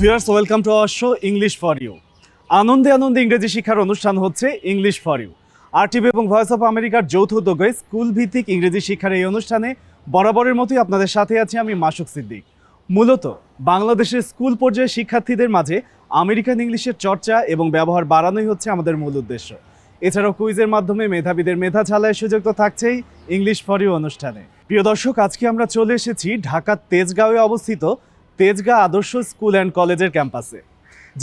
Viewers, welcome to our show English for you. আনন্দে আনন্দে ইংরেজি শিক্ষার অনুষ্ঠান হচ্ছে ইংলিশ ফর ইউ। RTV এবং ভয়েস অফ আমেরিকার যৌথ উদ্যোগে স্কুল ভিত্তিক ইংরেজি শিক্ষার এই অনুষ্ঠানে বরাবরের মতোই আপনাদের সাথে আছি আমি মাসুক সিদ্দিক। মূলত বাংলাদেশের স্কুল পর্যায়ে শিক্ষার্থীদের মাঝে আমেরিকান ইংলিশের চর্চা এবং ব্যবহার বাড়ানোই হচ্ছে আমাদের মূল উদ্দেশ্য। এছাড়াও কুইজের মাধ্যমে মেধাবীদের মেধা ঝালাইয়ের সুযোগ তো থাকছেই ইংলিশ ফর ইউ অনুষ্ঠানে। প্রিয় দর্শক, আজকে আমরা চলে এসেছি ঢাকার তেজগাঁওয়ে অবস্থিত তেজগাঁ আদর্শ স্কুল অ্যান্ড কলেজের ক্যাম্পাসে,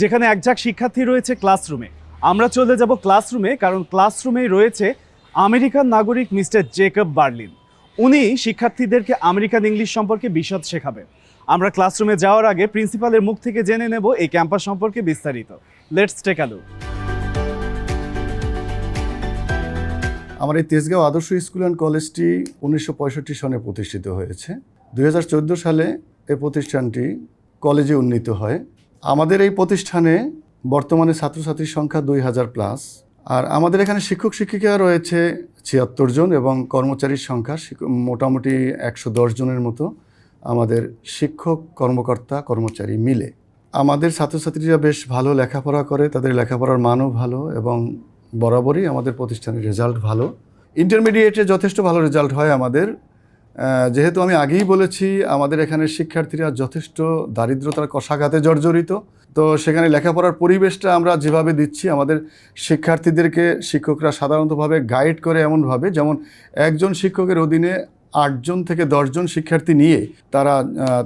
যেখানে একঝাঁক শিক্ষার্থী রয়েছে ক্লাসরুমে। আমরা চলে যাব ক্লাসরুমে, কারণ ক্লাসরুমেই রয়েছে আমেরিকান নাগরিক মিস্টার জেকব বার্লিন। উনি শিক্ষার্থীদেরকে আমেরিকান ইংলিশ সম্পর্কে বিশদ শেখাবেন। আমরা ক্লাসরুমে যাওয়ার আগে প্রিন্সিপালের মুখ থেকে জেনে নেব এই ক্যাম্পাস সম্পর্কে বিস্তারিত। Let's take a look. আমার এই তেজগাঁও আদর্শ স্কুল অ্যান্ড কলেজটি 1965 সনে প্রতিষ্ঠিত হয়েছে। 2014 সালে এই প্রতিষ্ঠানটি কলেজে উন্নীত হয়। আমাদের এই প্রতিষ্ঠানে বর্তমানে ছাত্রছাত্রীর সংখ্যা 2000+। আর আমাদের এখানে শিক্ষক শিক্ষিকা রয়েছে 76 জন এবং কর্মচারীর সংখ্যা মোটামুটি 110 জনের মতো আমাদের শিক্ষক কর্মকর্তা কর্মচারী মিলে। আমাদের ছাত্রছাত্রীরা বেশ ভালো লেখাপড়া করে, তাদের লেখাপড়ার মানও ভালো এবং বরাবরই আমাদের প্রতিষ্ঠানের রেজাল্ট ভালো। ইন্টারমিডিয়েটে যথেষ্ট ভালো রেজাল্ট হয় আমাদের। যেহেতু আমি আগেই বলেছি আমাদের এখানে শিক্ষার্থীরা যথেষ্ট দারিদ্রতার কষাঘাতে জর্জরিত, তো সেখানে লেখাপড়ার পরিবেশটা আমরা যেভাবে দিচ্ছি, আমাদের শিক্ষার্থীদেরকে শিক্ষকরা সাধারণতভাবে গাইড করে এমনভাবে যেমন একজন শিক্ষকের অধীনে 8 জন থেকে 10 জন শিক্ষার্থী নিয়ে তারা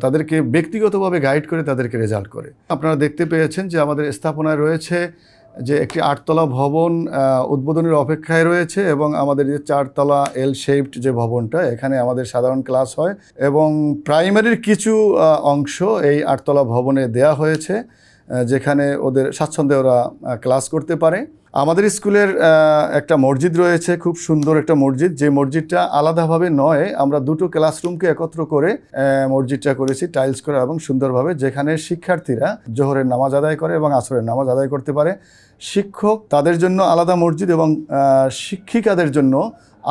তাদেরকে ব্যক্তিগতভাবে গাইড করে তাদেরকে রেজাল্ট করে। আপনারা দেখতে পেয়েছেন যে আমাদের স্থাপনায় রয়েছে যে একটি 8তলা ভবন উদ্বোধনের অপেক্ষায় রয়েছে এবং আমাদের যে 4তলা এল শেপড যে ভবনটা, এখানে আমাদের সাধারণ ক্লাস হয় এবং প্রাইমারির কিছু অংশ এই 8তলা ভবনে দেয়া হয়েছে, যেখানে ওদের স্বাচ্ছন্দ্যে ওরা ক্লাস করতে পারে। আমাদের স্কুলের একটা মসজিদ রয়েছে, খুব সুন্দর একটা মসজিদ, যে মসজিদটা আলাদাভাবে নয়, আমরা দুটো ক্লাসরুমকে একত্র করে মসজিদটা করেছি টাইলস করা এবং সুন্দরভাবে, যেখানে শিক্ষার্থীরা জোহরের নামাজ আদায় করে এবং আসরের নামাজ আদায় করতে পারে। শিক্ষক তাদের জন্য আলাদা মসজিদ এবং শিক্ষিকাদের জন্য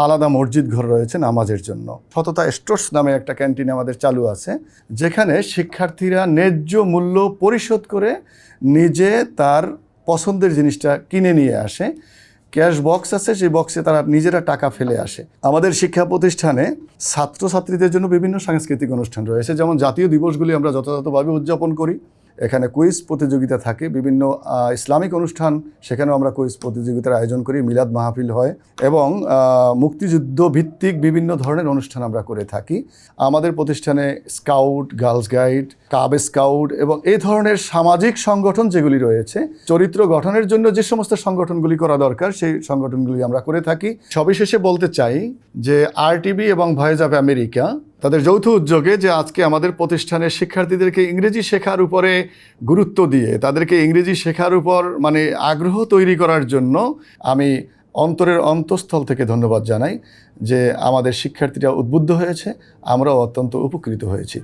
আলাদা মসজিদ ঘর রয়েছে নামাজের জন্য। সততা স্টোর্স নামে একটা ক্যান্টিন আমাদের চালু আছে, যেখানে শিক্ষার্থীরা ন্যায্য মূল্য পরিশোধ করে নিজে তার পছন্দের জিনিসটা কিনে নিয়ে আসে। ক্যাশ বক্স আছে, সেই বক্সে তারা নিজেরা টাকা ফেলে আসে। আমাদের শিক্ষা প্রতিষ্ঠানে ছাত্রছাত্রীদের জন্য বিভিন্ন সাংস্কৃতিক অনুষ্ঠান রয়েছে, যেমন জাতীয় দিবসগুলি আমরা যথাযথভাবে উদযাপন করি। এখানে কুইজ প্রতিযোগিতা থাকে, বিভিন্ন ইসলামিক অনুষ্ঠান, সেখানেও আমরা কুইজ প্রতিযোগিতার আয়োজন করি, মিলাদ মাহফিল হয় এবং মুক্তিযুদ্ধ ভিত্তিক বিভিন্ন ধরনের অনুষ্ঠান আমরা করে থাকি। আমাদের প্রতিষ্ঠানে scout, girls guide, cub scout এবং এই ধরনের সামাজিক সংগঠন যেগুলি রয়েছে, চরিত্র গঠনের জন্য যে সমস্ত সংগঠনগুলি করা দরকার সেই সংগঠনগুলি আমরা করে থাকি। সবিশেষে বলতে চাই যে RTV এবং ভয়েস অফ আমেরিকা তাদের যৌথ উদ্যোগে যে আজকে আমাদের প্রতিষ্ঠানের শিক্ষার্থীদেরকে ইংরেজি শেখার উপরে গুরুত্ব দিয়ে তাদেরকে ইংরেজি শেখার উপর আগ্রহ তৈরি করার জন্য আমি অন্তরের অন্তঃস্থল থেকে ধন্যবাদ জানাই যে আমাদের শিক্ষার্থীরা উদ্বুদ্ধ হয়েছে, আমরাও অত্যন্ত উপকৃত হয়েছি।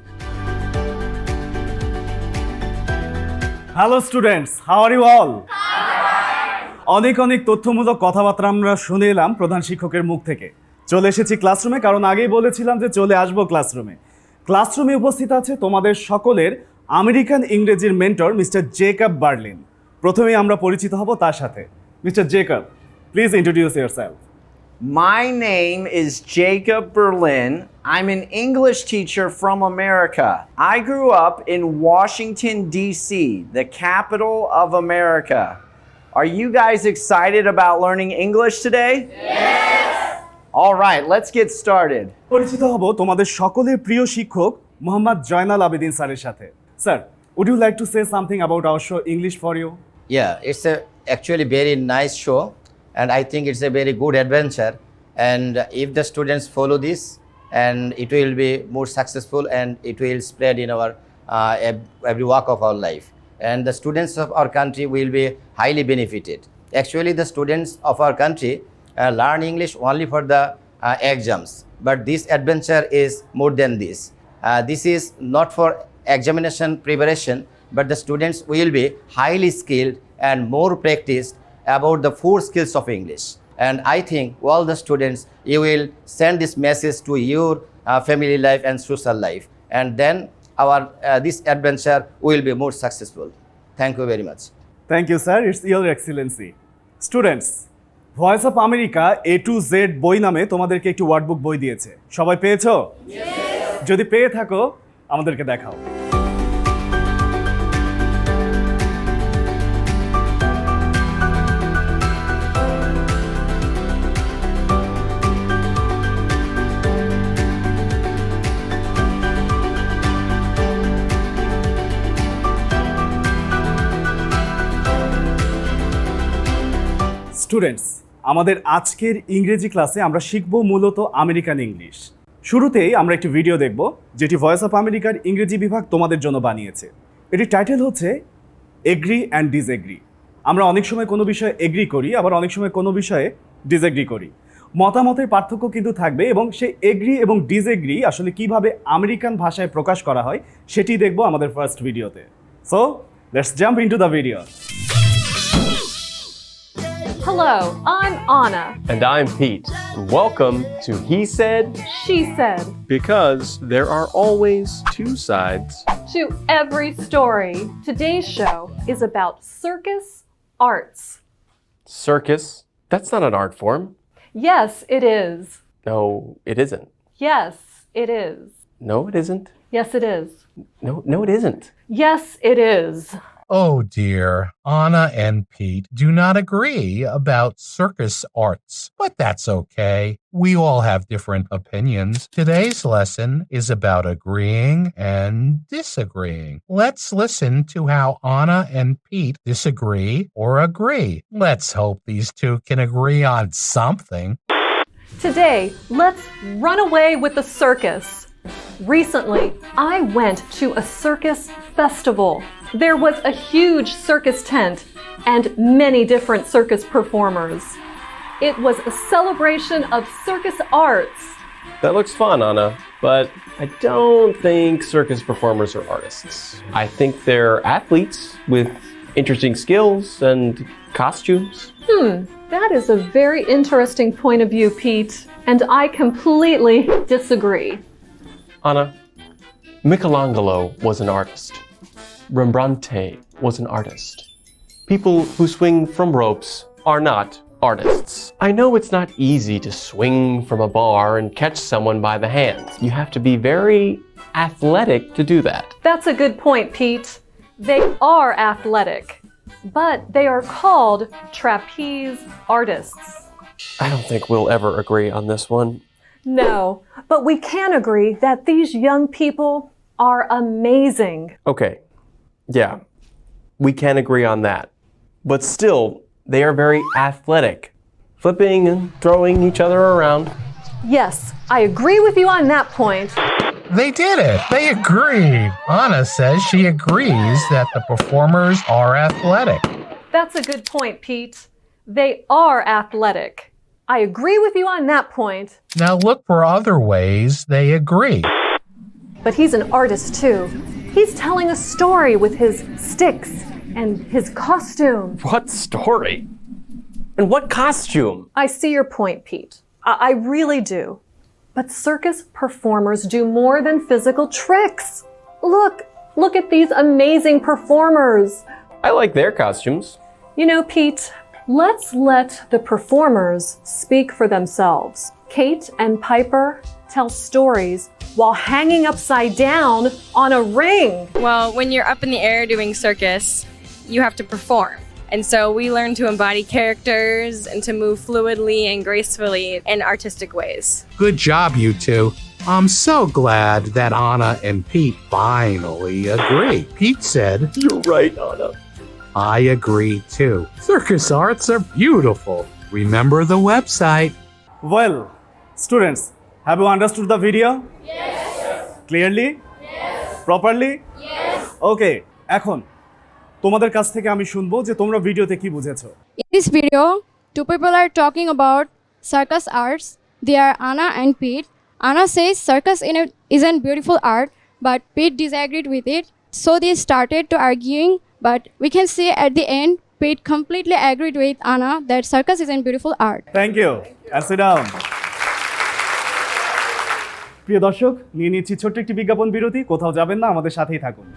Hello students, how are you all? অনেক অনেক তথ্যমূলক কথাবার্তা আমরা শুনে এলাম প্রধান শিক্ষকের মুখ থেকে। চলে এসেছি ক্লাসরুমে, কারণ আগেই বলেছিলাম যে চলে আসবো ক্লাসরুমে। ক্লাসরুমে উপস্থিত আছে তোমাদের সকলের আমেরিকান ইংরেজির মেন্টর মিস্টার জেকব বার্লিন। প্রথমেই আমরা পরিচিত হব তার সাথে। Mister Jacob, please introduce yourself. My name is Jacob Berlin. I'm an English teacher from America. I grew up in Washington, D.C., the capital of America. Are you guys excited about learning English today? Yes! All right, let's get started. পরিচিত হব তোমাদের সকলের প্রিয় শিক্ষক মোহাম্মদ জয়নাল আবেদিন স্যারের সাথে। Sir, would you like to say something about our show English for You? Yeah, it's actually very nice show, and I think it's a very good adventure. And if the students follow this, and it will be more successful, and it will spread in our every walk of our life. And the students of our country will be highly benefited. Actually, the students of our country learn English only for the exams, but this adventure is more than this. This is not for examination preparation, but the students will be highly skilled and more practiced about the 4 skills of English. And I think all the students, you will send this message to your family life and social life, and then our this adventure will be more successful. Thank you very much. Thank you sir, it's your excellency. Students, voice of America A to Z বই নামে তোমাদেরকে একটি ওয়ার্ডবুক বই দিয়েছে। সবাই পেয়েছো? যদি পেয়ে থাকো আমাদেরকে দেখাও। স্টুডেন্টস, আমাদের আজকের ইংরেজি ক্লাসে আমরা শিখব মূলত আমেরিকান ইংলিশ। শুরুতেই আমরা একটি ভিডিও দেখব যেটি ভয়েস অফ আমেরিকার ইংরেজি বিভাগ তোমাদের জন্য বানিয়েছে। এটির টাইটেল হচ্ছে এগ্রি অ্যান্ড ডিসএগ্রি। আমরা অনেক সময় কোনো বিষয়ে এগ্রি করি, আবার অনেক সময় কোনো বিষয়ে ডিসএগ্রি করি। মতামতের পার্থক্য কিন্তু থাকবে এবং সেই এগ্রি এবং ডিসএগ্রি আসলে কিভাবে আমেরিকান ভাষায় প্রকাশ করা হয় সেটি দেখব আমাদের ফার্স্ট ভিডিওতে। So let's jump into the video. Hello, I'm Anna. And I'm Pete. Welcome to He Said, She said because there are always two sides. to every story. Today's show is about circus arts. Circus? That's not an art form. Yes, it is. No, it isn't. Yes, it is. No, it isn't. Yes, it is. No, it isn't. Yes, it is. Oh dear, Anna and Pete do not agree about circus arts, but that's okay. We all have different opinions. Today's lesson is about agreeing and disagreeing. Let's listen to how Anna and Pete disagree or agree. Let's hope these two can agree on something. Today, let's run away with the circus. Recently, I went to a circus festival. There was a huge circus tent and many different circus performers. It was a celebration of circus arts. That looks fun, Anna, but I don't think circus performers are artists. I think they're athletes with interesting skills and costumes. That is a very interesting point of view, Pete, and I completely disagree. Anna, Michelangelo was an artist. Rembrandt was an artist. People who swing from ropes are not artists. I know it's not easy to swing from a bar and catch someone by the hands. You have to be very athletic to do that. That's a good point, Pete. They are athletic, but they are called trapeze artists. I don't think we'll ever agree on this one. No, but we can agree that these young people are amazing. Okay, yeah, we can agree on that. But still, they are very athletic, flipping and throwing each other around. Yes, I agree with you on that point. They did it. They agreed. Anna says she agrees that the performers are athletic. That's a good point, Pete. They are athletic. I agree with you on that point. Now look for other ways they agree. But he's an artist too. He's telling a story with his sticks and his costume. What story? And what costume? I see your point, Pete. I really do. But circus performers do more than physical tricks. Look at these amazing performers. I like their costumes. You know, Pete, let's let the performers speak for themselves. Kate and Piper tell stories while hanging upside down on a ring. Well, when you're up in the air doing circus, you have to perform. And so we learn to embody characters and to move fluidly and gracefully in artistic ways. Good job, you two. I'm so glad that Anna and Pete finally agree. Pete said, You're right, Anna. I agree too. Circus arts are beautiful. Remember the website. Well, students, have you understood the video? Yes. Clearly? Yes. Properly? Yes. Okay, এখন তোমাদের কাছ থেকে আমি শুনবো যে তোমরা ভিডিওতে কি বুঝেছো। In this video, two people are talking about circus arts. They are Anna and Pete. Anna says circus isn't beautiful art, but Pete disagreed with it. So they started to arguing, but we can see at the end, Pete completely agreed with Anna that circus isn't beautiful art. Thank you. And sit down. প্রিয় দর্শক, নিয়ে নিচ্ছি ছোট্ট একটি বিজ্ঞাপন বিরতি। কোথাও যাবেন না, আমাদের সাথেই থাকুন।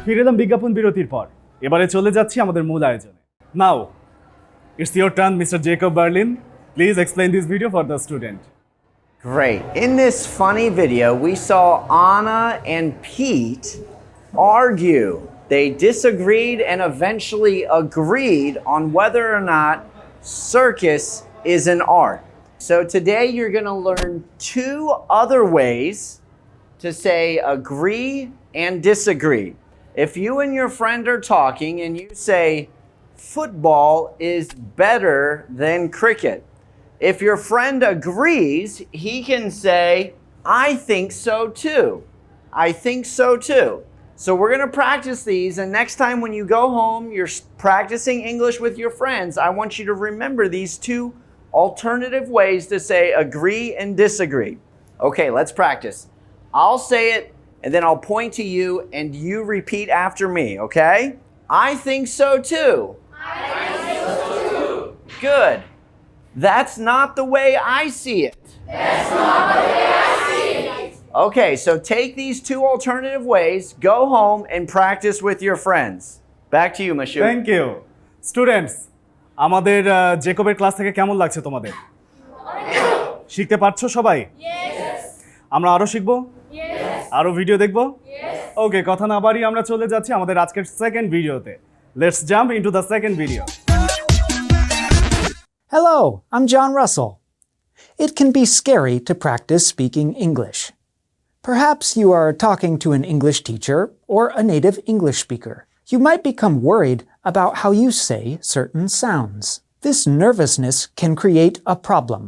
ফিরে এলাম বিজ্ঞাপন বিরতির পর। এবারে চলে যাচ্ছি আমাদের মূল আয়োজনে। নাও it's your turn, Mr. Jacob Berlin. Please explain this video for the student. Great. In this funny video, we saw Anna and Pete argue. They disagreed and eventually agreed on whether or not circus is an art. So today you're going to learn two other ways to say agree and disagree. If you and your friend are talking and you say football is better than cricket, if your friend agrees, he can say, I think so too. I think so too. So we're going to practice these, and next time when you go home, you're practicing English with your friends, I want you to remember these two alternative ways to say agree and disagree. Okay, let's practice. I'll say it, and then I'll point to you, and you repeat after me, okay? I think so too. I think so too. Good. That's not the way I see it. That's not the way I see it. Okay, so take these two alternative ways, go home and practice with your friends. Back to you, Mashu. Thank you. Students, আমাদের জেকবের class থেকে কেমন লাগছে তোমাদের? শিখতে পারছো সবাই? Yes. আমরা আরো শিখবো? Yes. আরো ভিডিও দেখবো? Yes. ওকে, কথা না বাড়িয়ে আমরা চলে যাচ্ছি আমাদের আজকের সেকেন্ড ভিডিওতে। Let's jump into the second video. Hello, I'm John Russell. It can be scary to practice speaking English. Perhaps you are talking to an English teacher or a native English speaker. You might become worried about how you say certain sounds. This nervousness can create a problem.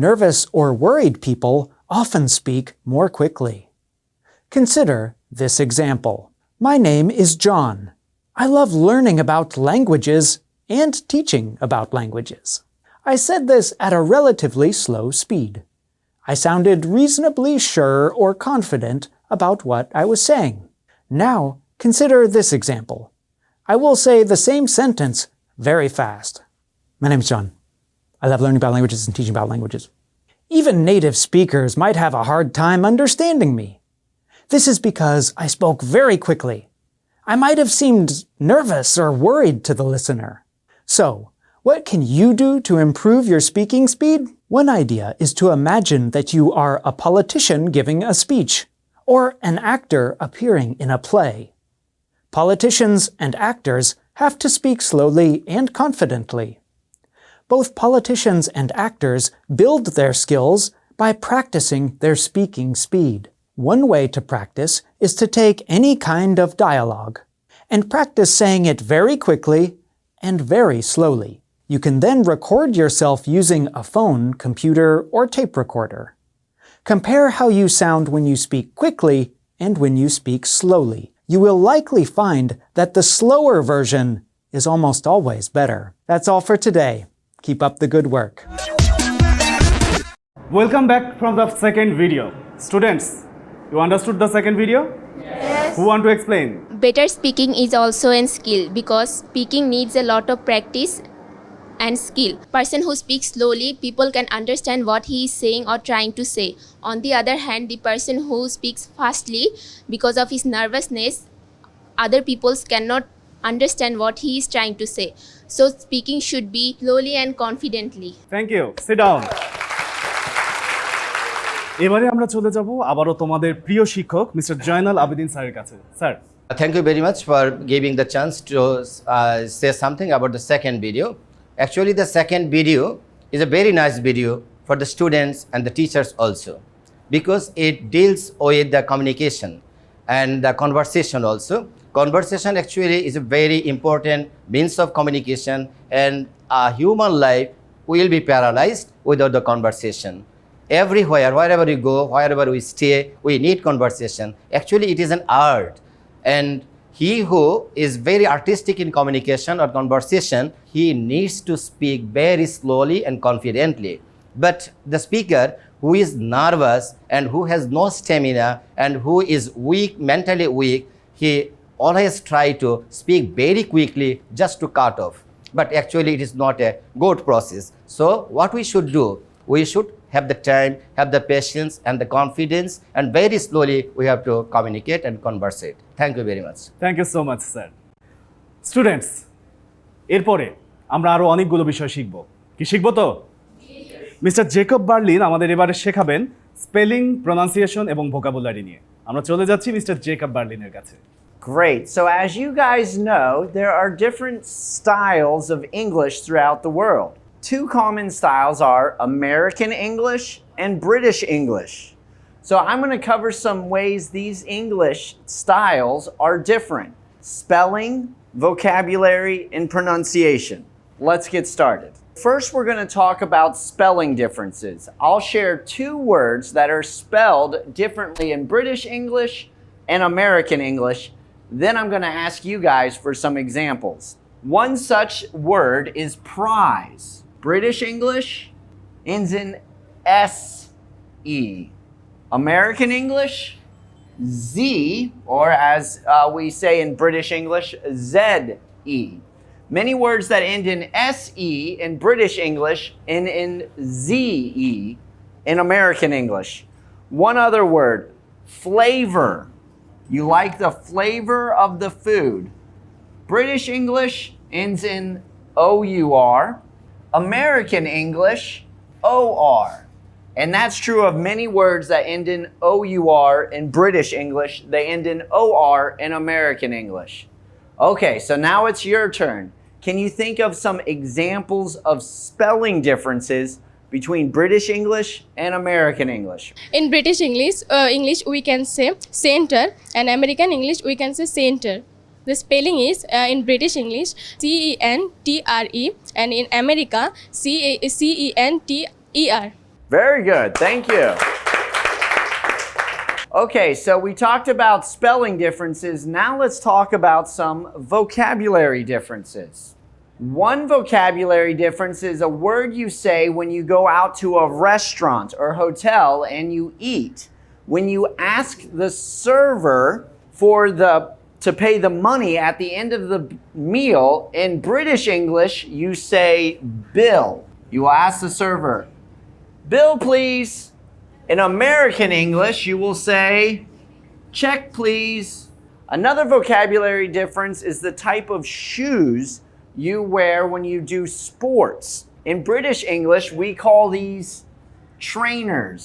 Nervous or worried people often speak more quickly. Consider this example. My name is John. I love learning about languages and teaching about languages. I said this at a relatively slow speed. I sounded reasonably sure or confident about what I was saying. Now, consider this example. I will say the same sentence very fast. My name is John. I love learning about languages and teaching about languages. Even native speakers might have a hard time understanding me. This is because I spoke very quickly. I might have seemed nervous or worried to the listener. So, what can you do to improve your speaking speed? One idea is to imagine that you are a politician giving a speech, or an actor appearing in a play. Politicians and actors have to speak slowly and confidently. Both politicians and actors build their skills by practicing their speaking speed. One way to practice is to take any kind of dialogue and practice saying it very quickly and very slowly. You can then record yourself using a phone, computer, or tape recorder. Compare how you sound when you speak quickly and when you speak slowly. You will likely find that the slower version is almost always better. That's all for today. Keep up the good work. Welcome back from the second video. Students, you understood the second video? Yes. Who want to explain? Better speaking is also a skill because speaking needs a lot of practice and skill. Person who speaks slowly, people can understand what he is saying or trying to say. On the other hand, the person who speaks fastly, because of his nervousness, other people cannot understand what he is trying to say. So speaking should be slowly and confidently. Thank you. Sit down. এবারে আমরা চলে যাব আবারও তোমাদের প্রিয় শিক্ষক mister Joynal Abedin স্যারের কাছে। Sir, Thank you very much for giving the chance to say something about the second video. Actually, the second video is a very nice video for the students and the teachers also, because it deals with the communication and the conversation also. Conversation actually is a very important means of communication, and a human life will be paralyzed without the conversation. Everywhere, wherever we go, wherever we stay, we need conversation. Actually, it is an art. And he who is very artistic in communication or conversation, he needs to speak very slowly and confidently. But the speaker who is nervous and who has no stamina and who is weak, mentally weak, he always try to speak very quickly just to cut off. but actually it is not a good process. So what we should do, we should have the time, have the patience and the confidence, and very slowly we have to communicate and conversate. Thank you very much. Thank you so much sir. Students, এরপরে আমরা আরো অনেকগুলো বিষয় শিখব। কি শিখব তো? Mister Jacob Berlin আমাদের এবারে শেখাবেন স্পেলিং, প্রনাউন্সিয়েশন এবং ভোকাবুলারি নিয়ে। আমরা চলে যাচ্ছি মিস্টার জেকব বার্লিনের কাছে। Great. So, as you guys know, there are different styles of English throughout the world. Two common styles are American English and British English. So, I'm going to cover some ways these English styles are different: spelling, vocabulary, and pronunciation. Let's get started. First, we're going to talk about spelling differences. I'll share two words that are spelled differently in British English and American English. Then I'm going to ask you guys for some examples. One such word is prize. British English ends in S-E. American English, Z, or as we say in British English, Z-E. Many words that end in S-E in British English end in Z-E in American English. One other word, flavor. You like the flavor of the food. British English ends in O-U-R. American English, O-R. And that's true of many words that end in O-U-R in British English. They end in O-R in American English. Okay, so now it's your turn. Can you think of some examples of spelling differences between British English and American English? In British English we can say center, and American English we can say center. The spelling is in British English C-E-N-T-R-E, and in America C-E-N-T-E-R. Very good, thank you. Okay, so we talked about spelling differences. Now let's talk about some vocabulary differences. One vocabulary difference is a word you say when you go out to a restaurant or hotel and you eat. When you ask the server to pay the money at the end of the meal, in British English, you say bill. You will ask the server, bill please. In American English, you will say, check please. Another vocabulary difference is the type of shoes you wear when you do sports. In British English, we call these trainers.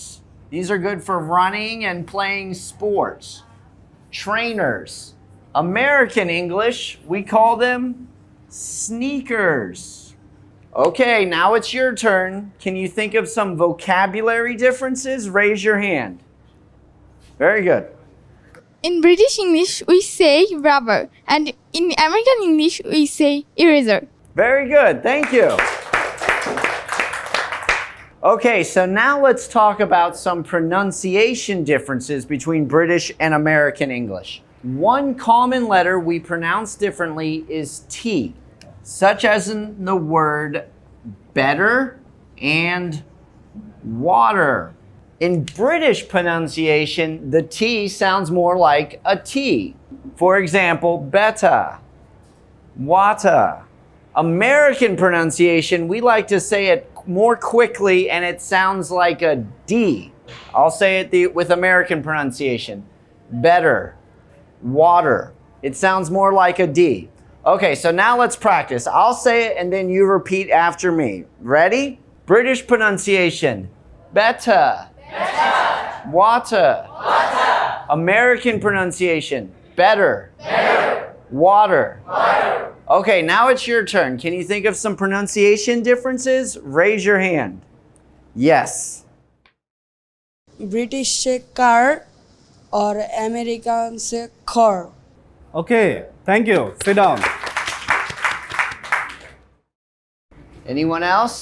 These are good for running and playing sports. Trainers. American English, we call them sneakers. Okay, now it's your turn. Can you think of some vocabulary differences? Raise your hand. Very good. In British English, we say rubber, and in American English, we say eraser. Very good, thank you. Okay, so now let's talk about some pronunciation differences between British and American English. One common letter we pronounce differently is T, such as in the word better and water. In British pronunciation, the T sounds more like a T. For example, better, water. American pronunciation, we like to say it more quickly and it sounds like a D. I'll say it with American pronunciation. Better, water. It sounds more like a D. Okay, so now let's practice. I'll say it and then you repeat after me. Ready? British pronunciation. Better. Better. Water. Water. American pronunciation. Better. Better. Water. Water. Okay, now it's your turn. Can you think of some pronunciation differences? Raise your hand. Yes. British say car or American say car. Okay, thank you. Sit down. Anyone else?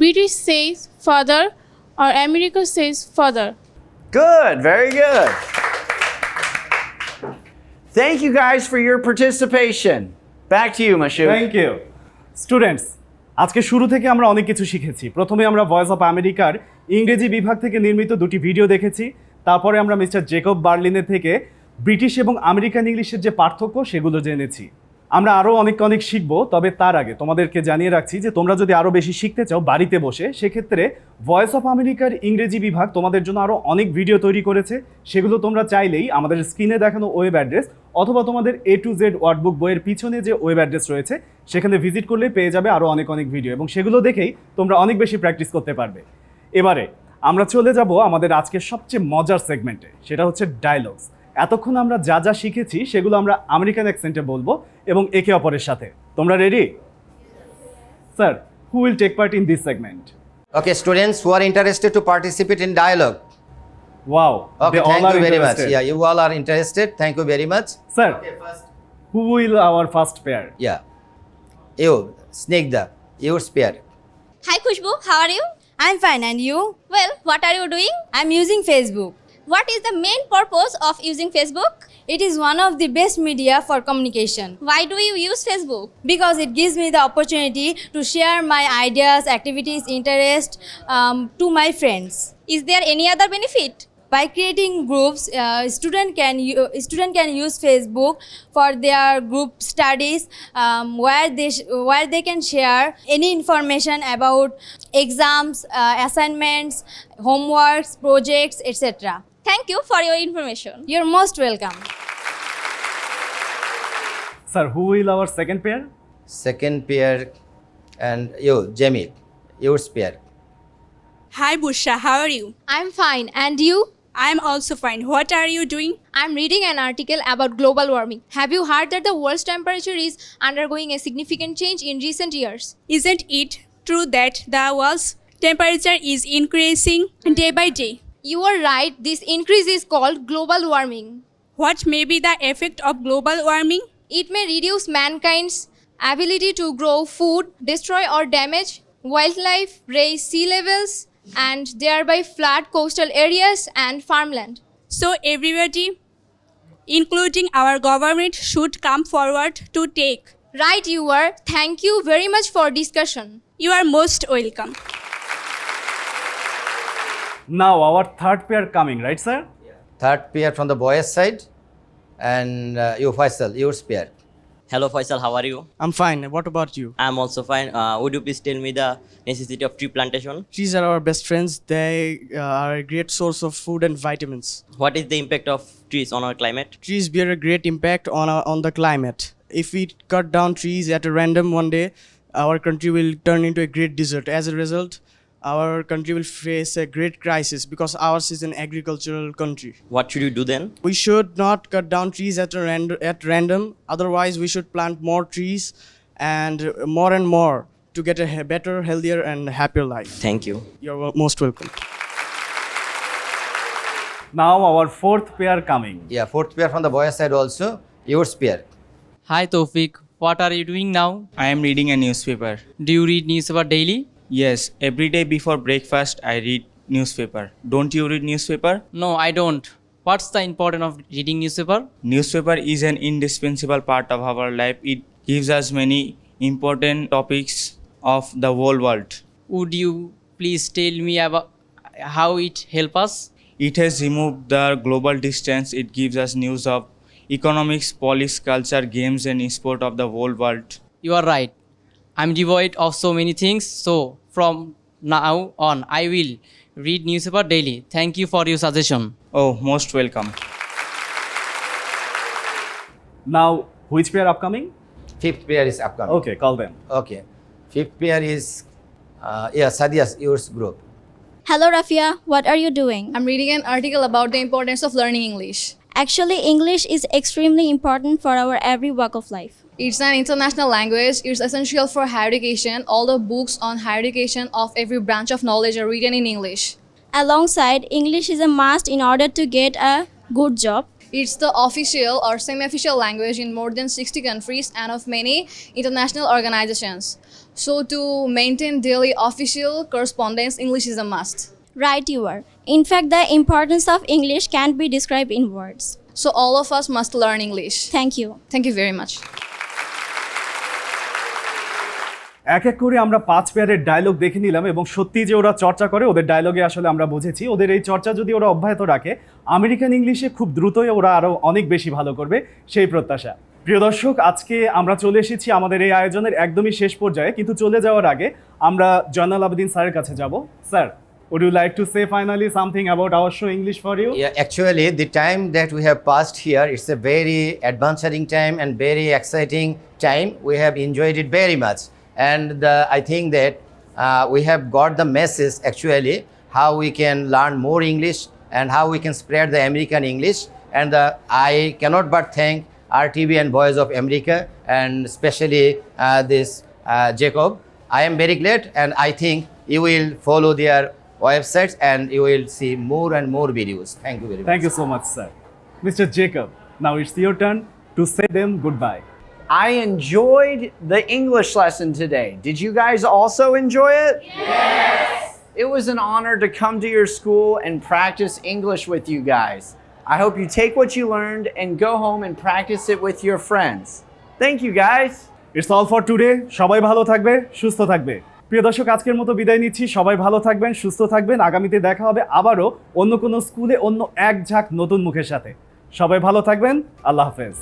British says father, or America says father. Good, very good. Thank you guys for your participation. Back to you, Mashu. Thank you. Students, আজকে শুরু থেকে আমরা অনেক কিছু শিখেছি। প্রথমে আমরা voice of আমেরিকার ইংরেজি বিভাগ থেকে নির্মিত দুটি ভিডিও দেখেছি। তারপরে আমরা মিস্টার জেকব বার্লিনের থেকে ব্রিটিশ এবং আমেরিকান ইংলিশের যে পার্থক্য সেগুলো জেনেছি। আমরা আরও অনেক শিখবো, তবে তার আগে তোমাদেরকে জানিয়ে রাখছি যে তোমরা যদি আরও বেশি শিখতে চাও বাড়িতে বসে, সেক্ষেত্রে ভয়েস অফ আমেরিকার ইংরেজি বিভাগ তোমাদের জন্য আরও অনেক ভিডিও তৈরি করেছে। সেগুলো তোমরা চাইলেই আমাদের স্ক্রিনে দেখানো ওয়েব অ্যাড্রেস অথবা তোমাদের A to Z ওয়ার্ডবুক বইয়ের পিছনে যে ওয়েব অ্যাড্রেস রয়েছে সেখানে ভিজিট করলে পেয়ে যাবে আরও অনেক ভিডিও, এবং সেগুলো দেখেই তোমরা অনেক বেশি প্র্যাকটিস করতে পারবে। এবারে আমরা চলে যাব আমাদের আজকের সবচেয়ে মজার সেগমেন্টে, সেটা হচ্ছে ডায়লগস। এতক্ষণ আমরা যা যা শিখেছি সেগুলো আমরা আমেরিকান অ্যাকসেন্টে বলবো এবং একে অপরের সাথে। তোমরা ready? Sir, who will take part in this segment? Okay, students who are interested to participate in dialogue. Wow. Okay, they all thank are you very much. interested. Yeah, you all are interested. Thank you very much. Sir, Okay, first. who will our first pair? Yeah. You, Snigdha, your pair. Hi Khushbu, how are you? I'm fine, and you? Well, what are you doing? I'm using Facebook. What is the main purpose of using Facebook? It is one of the best media for communication Why do you use Facebook? because it gives me the opportunity to share my ideas, activities, interests to my friends. Is there any other benefit? By creating groups, student can use Facebook for their group studies, where they can share any information about exams, assignments, homeworks, projects, etc. Thank you for your information. You're most welcome. Sir, who will our second pair? Second pair, and you, Jamie, your pair. Hi Busha, how are you? I'm fine. And you? I'm also fine. What are you doing? I'm reading an article about global warming. Have you heard that the world's temperature is undergoing a significant change in recent years? Isn't it true that the world's temperature is increasing day by day? You are right. This increase is called global warming. What may be the effect of global warming? It may reduce mankind's ability to grow food, destroy or damage wildlife, raise sea levels, and thereby flood coastal areas and farmland. So everybody, including our government, should come forward to take. Right, you are. Thank you very much for discussion. You are most welcome. Now our third pair coming, right sir? Third pair from the boys' side, and you, Faisal, your pair. Hello Faisal, how are you? I'm fine. What about you? I'm also fine. Would you please tell me the necessity of tree plantation? Trees are our best friends. They are a great source of food and vitamins. What is the impact of trees on our climate? Trees bear a great impact on the climate. If we cut down trees at a random one day, our country will turn into a great desert. As a result, our country will face a great crisis because ours is an agricultural country. What should you do then? We should not cut down trees at random. Otherwise, we should plant more trees and more to get a better, healthier, and happier life. Thank you. You're most welcome. Now our fourth pair coming. Yeah, fourth pair from the boys' side also, your pair. Hi Tawfiq, what are you doing now? I am reading a newspaper. Do you read newspaper daily? Yes, every day before breakfast I read newspaper. Don't you read newspaper? No, I don't. What's the importance of reading newspaper? Newspaper is an indispensable part of our life. It gives us many important topics of the whole world. Would you please tell me about how it helps us? It has removed the global distance. It gives us news of economics, politics, culture, games and sport of the whole world. You are right. I'm devoid of so many things, so from now on I will read newspaper daily. Thank you for your suggestion. Oh, most welcome. Now which pair upcoming? Fifth pair is upcoming. Okay, call them. Okay. Fifth pair is, Sadia's, yours group. Hello Rafia, what are you doing? I'm reading an article about the importance of learning English. Actually, English is extremely important for our every walk of life. It's an international language. It's essential for higher education. All the books on higher education of every branch of knowledge are written in English. Alongside, English is a must in order to get a good job. It's the official or semi-official language in more than 60 countries and of many international organizations. So to maintain daily official correspondence, English is a must. Right you are. In fact, the importance of English can't be described in words. So all of us must learn English. Thank you. Thank you very much. এক এক করে আমরা 5 পেয়ারের dialogue দেখে নিলাম এবং সত্যি যে ওরা চর্চা করে ওদের ডায়লগে আসলে আমরা বুঝেছি ওদের এই চর্চা যদি ওরা অব্যাহত রাখে আমেরিকান ইংলিশে খুব দ্রুতই ওরা আরও অনেক বেশি ভালো করবে সেই প্রত্যাশা। প্রিয় দর্শক, আজকে আমরা চলে এসেছি আমাদের এই আয়োজনের একদমই শেষ পর্যায়ে, কিন্তু চলে যাওয়ার আগে আমরা জয়নাল আবেদিন স্যারের কাছে যাব। Sir, would you like to say finally something about our show English for You? Yeah, actually, the time that we have passed here, it's a very adventuring time and very exciting time. We have enjoyed it very much. And I think that we have got the message actually how we can learn more English and how we can spread the American English. And I cannot but thank RTV and Voice of America and especially this Jacob. I am very glad, and I think you will follow their websites and you will see more and more videos. Thank you very much. Thank you so much, sir. Mr. Jacob, now it's your turn to say them goodbye. I enjoyed the English lesson today. Did you guys also enjoy it? Yes! It was an honor to come to your school and practice English with you guys. I hope you take what you learned and go home and practice it with your friends. Thank you, guys. It's all for today. সবাই ভালো থাকবে, সুস্থ থাকবে। প্রিয় দর্শক, আজকের মতো বিদায় নিচ্ছি। সবাই ভালো থাকবেন, সুস্থ থাকবেন। আগামীতে দেখা হবে আবারও অন্য কোনো স্কুলে অন্য এক ঝাঁক নতুন মুখের সাথে। সবাই ভালো থাকবেন। আল্লাহ হাফেজ।